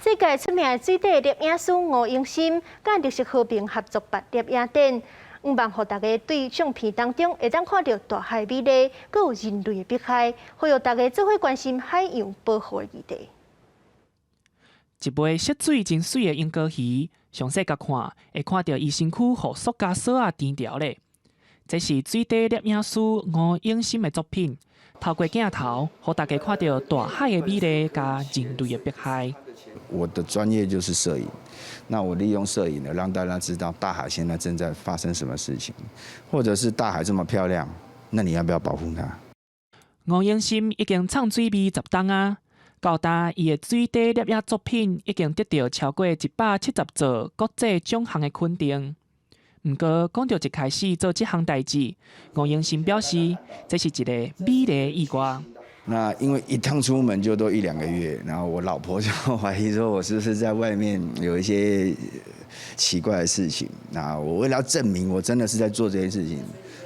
世界出名的水底摄影师吴永新，甲绿色和平合作办摄影展，希望让大家对相片当中会当看到大海美丽，佮有人类的碧海，呼吁大家做伙关心海洋保护的议题。一尾色水真水的英哥鱼，详细甲看会看到伊身躯互塑胶索啊填条咧。这是水底摄影师吴永新的作品，透过镜头，互大家看到大海的美丽甲人类的碧海。我的专业就是摄影，那我利用摄影呢，让大家知道大海现在正在发生什么事情，或者是大海这么漂亮，那你要不要保护它？吴永新已经创水味10档啊，到今伊的水底摄影作品已经得到超过170座国际奖项的肯定。不过，讲到一开始做这项代志，吴永新表示，这是一个美丽的意外。那因为一趟出门就都1-2个月，然后我老婆就怀疑说我是不是在外面有一些奇怪的事情。那我为了要证明我真的是在做这件事情，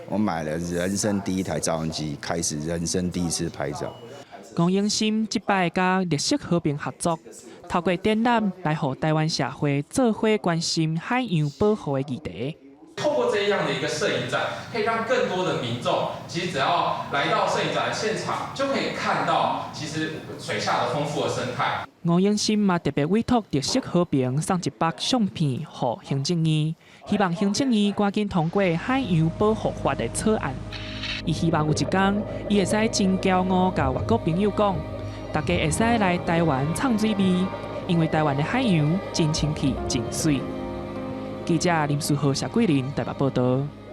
我买了人生第一台照相机，开始人生第一次拍照。吴永新这摆甲绿色和平合作，透过展览来让台湾社会做伙关心海洋保护的议题。透过这样的一个摄影展，可以让更多的民众，其实只要来到摄影展的现场，就可以看到其实水下的丰富的生态。吴永新嘛特别委托绿色和平送1包相片给行政院，希望行政院赶紧通过海洋保护法的草案。伊希望有一天，伊会使真骄傲，甲外国朋友讲，大家会使来台湾畅水味，因为台湾的海洋真清气、真水。记者林书豪、谢桂林台北报道。